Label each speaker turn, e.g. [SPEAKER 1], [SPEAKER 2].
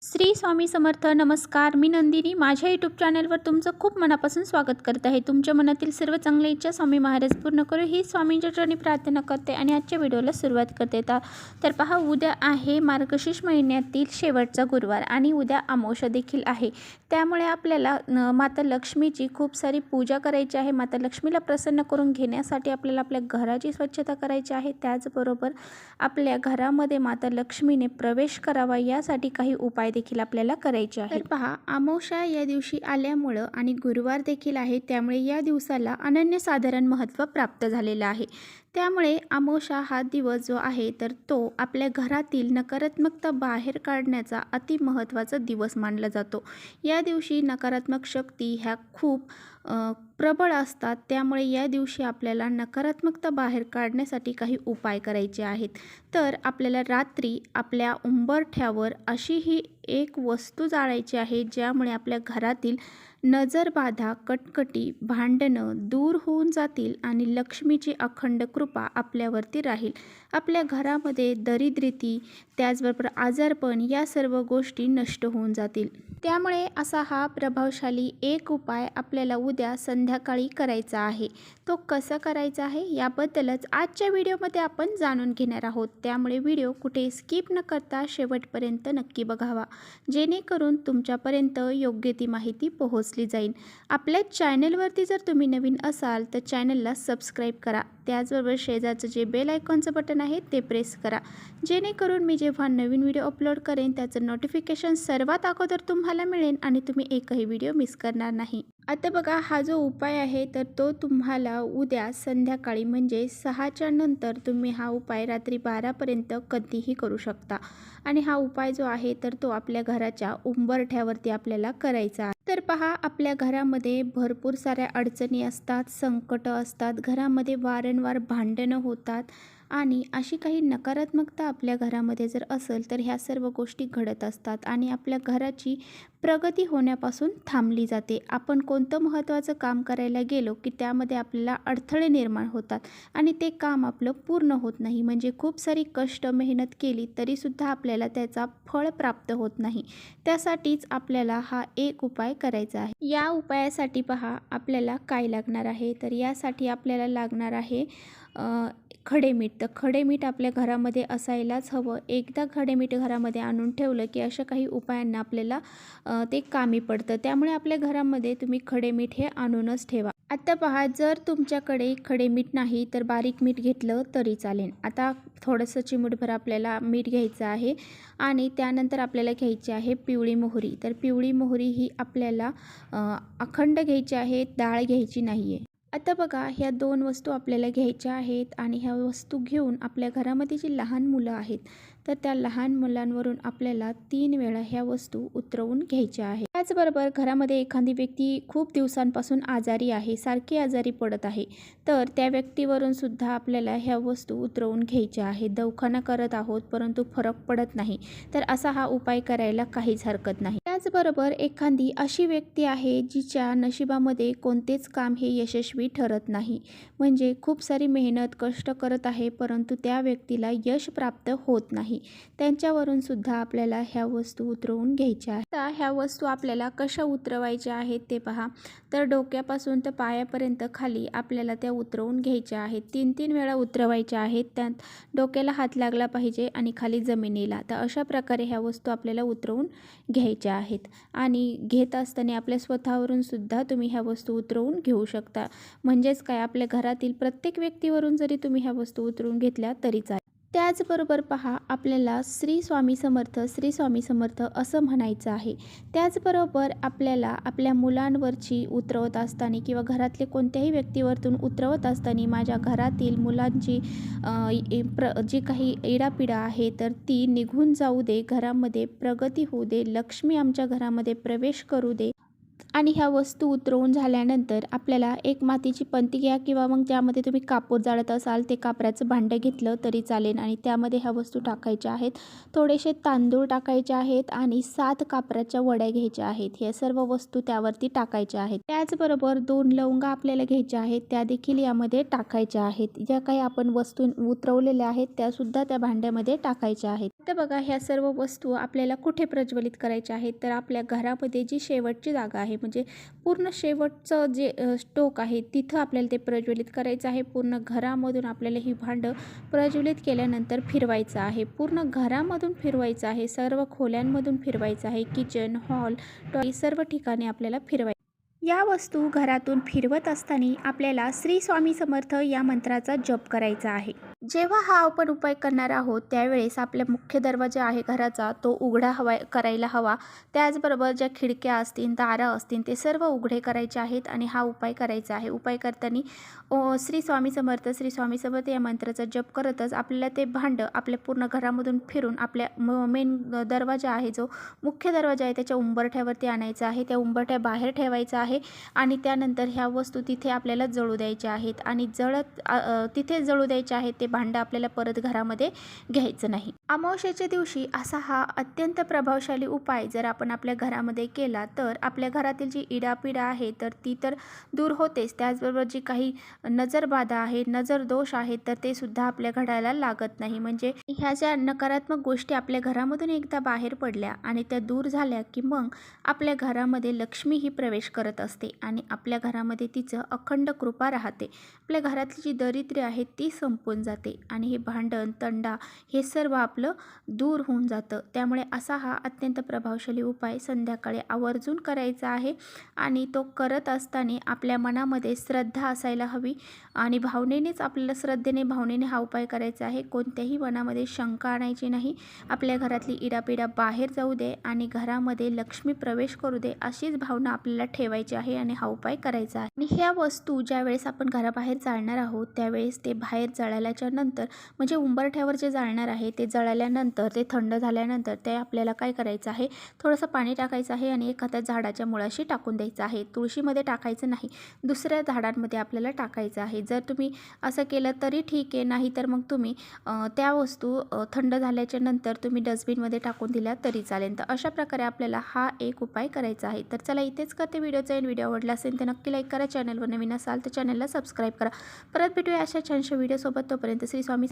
[SPEAKER 1] श्री स्वामी समर्थ. नमस्कार, मी नंदिनी. माझ्या यूट्यूब चॅनलवर तुमचं खूप मनापासून स्वागत करत आहे. तुमच्या मनातील सर्व चांगल्या इच्छा स्वामी महाराज पूर्ण करू ही स्वामींच्या चरणी प्रार्थना करते आणि आजच्या व्हिडिओला सुरुवात करते. तर पहा, उद्या आहे मार्गशीर्ष महिन्यातील शेवटचा गुरुवार आणि उद्या अमावस्या देखील आहे. त्यामुळे आपल्याला माता लक्ष्मीची खूप सारी पूजा करायची आहे. माता लक्ष्मीला प्रसन्न करून घेण्यासाठी आपल्याला आपल्या घराची स्वच्छता करायची आहे. त्याचबरोबर आपल्या घरामध्ये माता लक्ष्मीने प्रवेश करावा यासाठी काही उपाय देखील आपल्याला करायचे आहे. तर पहा, अमावस्या या दिवशी आल्यामुळं आणि गुरुवार देखील आहे, त्यामुळे या दिवसाला अनन्यसाधारण महत्त्व प्राप्त झालेलं आहे. त्यामुळे अमावस्या हा दिवस जो आहे तर तो आपल्या घरातील नकारात्मकता बाहेर काढण्याचा अति महत्त्वाचा दिवस मानला जातो. या दिवशी नकारात्मक शक्ती ह्या खूप प्रबळ असतात. त्यामुळे या दिवशी आपल्याला नकारात्मकता बाहेर काढण्यासाठी काही उपाय करायचे आहेत. तर आपल्याला रात्री आपल्या उंबरठ्यावर अशी ही एक वस्तू जाळायची आहे, ज्यामुळे आपल्या घरातील नजरबाधा, कटकटी, भांडणं दूर होऊन जातील आणि लक्ष्मीची अखंड कृपा आपल्यावरती राहील. आपल्या घरामध्ये दरिद्रती, त्याचबरोबर आजारपण या सर्व गोष्टी नष्ट होऊन जातील. त्यामुळे असा हा प्रभावशाली एक उपाय आपल्याला उद्या संध्याकाळी करायचा आहे. तो कसा करायचा आहे याबद्दलच आजच्या व्हिडिओमध्ये आपण जाणून घेणार आहोत. त्यामुळे व्हिडिओ कुठे स्किप न करता शेवटपर्यंत नक्की बघावा, जेणेकरून तुमच्यापर्यंत योग्य ती माहिती पोहोचली जाईल. आपल्या चॅनलवरती जर तुम्ही नवीन असाल तर चॅनलला सबस्क्राईब करा. त्याचबरोबर शेजारचं जे बेल आयकॉनचं बटन आहे ते प्रेस करा, जेणेकरून मी जेव्हा नवीन व्हिडिओ अपलोड करेन त्याचं नोटिफिकेशन सर्वात अगोदर तुम्हाला मिळेल आणि तुम्ही एकही व्हिडिओ मिस करणार नाही. आता बघा, हा जो उपाय आहे तर तो तुम्हाला उद्या संध्याकाळी म्हणजे 6च्या नंतर तुम्ही हा उपाय रात्री 12पर्यंत कधीही करू शकता. आणि हा उपाय जो आहे तर तो आपल्या घराच्या उंबरठ्यावरती आपल्याला करायचा आहे. तर पहा, आपल्या घरामध्ये भरपूर साऱ्या अडचणी असतात, संकट असतात, घरामध्ये वारंवार भांडणं होतात आणि अशी काही नकारात्मकता आपल्या घरामध्ये जर असेल तर ह्या सर्व गोष्टी घडत असतात आणि आपल्या घराची प्रगती होण्यापासून थांबली जाते. आपण कोणतं महत्त्वाचं काम करायला गेलो की त्यामध्ये आपल्याला अडथळे निर्माण होतात आणि ते काम आपलं पूर्ण होत नाही. म्हणजे खूप सारी कष्ट मेहनत केली तरीसुद्धा आपल्याला त्याचा फळ प्राप्त होत नाही. त्यासाठीच आपल्याला हा एक उपाय करायचा आहे. या उपायासाठी पहा, आपल्याला काय लागणार आहे तर यासाठी आपल्याला लागणार आहे खडे मीठ. तर खडे मीठ आपल्या घरामध्ये असायलाच हवं. एकदा खडे मीठ घरामध्ये आणून ठेवलं की अशा काही उपायांना आपल्याला ते कामी पडतं. त्यामुळे आपल्या घरामध्ये तुम्ही खडे मीठ हे आणूनच ठेवा. आता पहा, जर तुमच्याकडे खडे मीठ नाही तर बारीक मीठ घेतलं तरी चालेल. आता थोडंसं चिमूटभर आपल्याला मीठ घ्यायचं आहे आणि त्यानंतर आपल्याला घ्यायची आहे पिवळी मोहरी. तर पिवळी मोहरी ही आपल्याला अखंड घ्यायची आहे, डाळ घ्यायची नाही आहे. आता बघा, ह्या 2 वस्तू आपल्याला घ्यायच्या आहेत आणि ह्या वस्तू घेऊन आपल्या घरामध्ये जी लहान मुलं आहेत तर त्या लहान मुलांवरून आपल्याला 3 वेळा ह्या वस्तू उतरवून घ्यायच्या आहेत. त्याचबरोबर घरामध्ये एखादी व्यक्ती खूप दिवसांपासून आजारी आहे, सारखी आजारी पडत आहे, तर त्या व्यक्तीवरून सुद्धा आपल्याला ह्या वस्तू उतरवून घ्यायच्या आहेत. दवाखाना करत आहोत परंतु फरक पडत नाही, तर असा हा उपाय करायला काहीच हरकत नाही. त्याचबरोबर एखादी अशी व्यक्ती आहे जिच्या नशिबामध्ये कोणतेच काम हे यशस्वी ठरत नाही, म्हणजे खूप सारी मेहनत कष्ट करत आहे परंतु त्या व्यक्तीला यश प्राप्त होत नाही, त्यांच्यावरून सुद्धा आपल्याला ह्या वस्तू उतरवून घ्यायच्या आहेत. आता ह्या वस्तू आपल्याला कशा उतरवायच्या आहेत ते पहा. तर डोक्यापासून तर पायापर्यंत खाली आपल्याला त्या उतरवून घ्यायच्या आहेत. 3-3 वेळा उतरवायच्या आहेत. त्यात डोक्याला हात लागला पाहिजे आणि खाली जमिनीला. तर अशा प्रकारे ह्या वस्तू आपल्याला उतरवून घ्यायच्या आहेत आणि घेत असताना आपल्या स्वतःवरून सुद्धा तुम्ही ह्या वस्तू उतरवून घेऊ शकता. म्हणजेच काय, आपल्या घरातील प्रत्येक व्यक्तीवरून जरी तुम्ही ह्या वस्तू उतरवून घेतल्या तरी चालेल. त्याचबरोबर पहा, आपल्याला श्री स्वामी समर्थ, श्री स्वामी समर्थ असं म्हणायचं आहे. त्याचबरोबर आपल्याला आपल्या मुलांवरची उतरवत असताना किंवा घरातले कोणत्याही व्यक्तीवरतून उतरवत असताना माझ्या घरातील मुलांची जी काही इडापिडा आहे तर ती निघून जाऊ दे, घरामध्ये प्रगती होऊ दे, लक्ष्मी आमच्या घरामध्ये प्रवेश करू दे, आणि ह्या वस्तू उतरवून झाल्यानंतर आपल्याला एक मातीची पंती घ्या किंवा मग ज्यामध्ये तुम्ही कापूर जाळत असाल ते कापराचं भांडं घेतलं तरी चालेल आणि त्यामध्ये ह्या वस्तू टाकायच्या आहेत. थोडेसे तांदूळ टाकायचे आहेत आणि 7 कापराच्या वड्या घ्यायच्या आहेत. ह्या सर्व वस्तू त्यावरती टाकायच्या आहेत. त्याचबरोबर 2 लवंगा आपल्याला घ्यायच्या आहेत, त्या देखील यामध्ये टाकायच्या आहेत. ज्या काही आपण वस्तू उतरवलेल्या आहेत त्यासुद्धा त्या भांड्यामध्ये टाकायच्या आहेत. तर बघा ह्या सर्व वस्तू आपल्याला कुठे प्रज्वलित करायच्या आहेत, तर आपल्या घरामध्ये जी शेवटची जागा आहे म्हणजे पूर्ण शेवटचं जे टोक आहे तिथं आपल्याला ते प्रज्वलित करायचं आहे. पूर्ण घरामधून आपल्याला ही भांडं प्रज्वलित केल्यानंतर फिरवायचं आहे. पूर्ण घरामधून फिरवायचं आहे, सर्व खोल्यांमधून फिरवायचं आहे. किचन, हॉल, टॉयलेट सर्व ठिकाणी आपल्याला फिरवायचं. या वस्तू घरातून फिरवत असताना आपल्याला श्री स्वामी समर्थ या मंत्राचा जप करायचा आहे. जेव्हा हा आपण उपाय करणार आहोत त्यावेळेस आपल्या मुख्य दरवाजा आहे घराचा तो उघडा करायला हवा. त्याचबरोबर ज्या खिडक्या असतील, दारं असतील ते सर्व उघडे करायचे आहेत आणि हा उपाय करायचा आहे. उपाय करताना श्री स्वामी समर्थ या मंत्राचा जप करतच आपल्याला ते भांडं आपल्या पूर्ण घरामधून फिरून आपल्या मेन दरवाजा आहे, जो मुख्य दरवाजा आहे त्याच्या उंबरठ्यावरती आणायचा आहे. त्या उंबरठ्या बाहेर ठेवायचा आहे आणि त्यानंतर ह्या वस्तू तिथे आपल्याला जळू द्यायच्या आहेत आणि तिथे जळू द्यायचे आहेत. ते भांडं आपल्याला परत घरामध्ये घ्यायचं नाही. अमावस्येच्या दिवशी असा हा अत्यंत प्रभावशाली उपाय जर आपण आपल्या घरामध्ये केला तर आपल्या घरातील जी इडापिडा आहे तर ती तर दूर होतेच. त्याचबरोबर जी काही नजरबाधा आहे, नजर दोष आहेत तर ते सुद्धा आपल्या घडायला लागत नाही. म्हणजे ह्या ज्या नकारात्मक गोष्टी आपल्या घरामधून एकदा बाहेर पडल्या आणि त्या दूर झाल्या की मग आपल्या घरामध्ये लक्ष्मी ही प्रवेश करत असते आणि आपल्या घरामध्ये तिचं अखंड कृपा राहते. आपल्या घरातली जी दरिद्री आहे ती संपून जाते आणि हे भांडण, तंडा हे सर्व आपलं दूर होऊन जातं. त्यामुळे असा हा अत्यंत प्रभावशाली उपाय संध्याकाळी आवर्जून करायचा आहे आणि तो करत असताना आपल्या मनामध्ये श्रद्धा असायला हवी आणि भावनेनेच आपल्याला श्रद्धेने, भावनेने हा उपाय करायचा आहे. कोणत्याही मनामध्ये शंका आणायची नाही. आपल्या घरातली इडापिडा बाहेर जाऊ दे आणि घरामध्ये लक्ष्मी प्रवेश करू दे अशीच भावना आपल्याला ठेवायची आहे आणि हा उपाय करायचा आहे. आणि ह्या वस्तू ज्यावेळेस आपण घराबाहेर जाळणार आहोत त्यावेळेस ते बाहेर जळाल्याच्या नंतर म्हणजे उंबरठ्यावर जे जाळणार आहे ते जळाल्यानंतर, ते थंड झाल्यानंतर ते आपल्याला काय करायचं आहे, थोडंसं पाणी टाकायचं आहे आणि एखाद्या झाडाच्या मुळाशी टाकून द्यायचं आहे. तुळशीमध्ये टाकायचं नाही, दुसऱ्या झाडांमध्ये आपल्याला टाकायचं आहे. जर तुम्ही असं केलं तरी ठीक आहे, नाही तर मग तुम्ही त्या वस्तू थंड झाल्याच्या नंतर तुम्ही डस्टबिनमध्ये टाकून दिल्या तरी चालेल. तर अशा प्रकारे आपल्याला हा एक उपाय करायचा आहे. तर चला इथेच करते व्हिडिओचा एंड. व्हिडिओ आवडला असेल तर नक्की लाईक करा. चॅनलवर नवीन असाल तर चॅनलला सबस्क्राईब करा. परत भेटूया अशा छानशा व्हिडिओसोबत. तोपर्यंत श्री स्वामी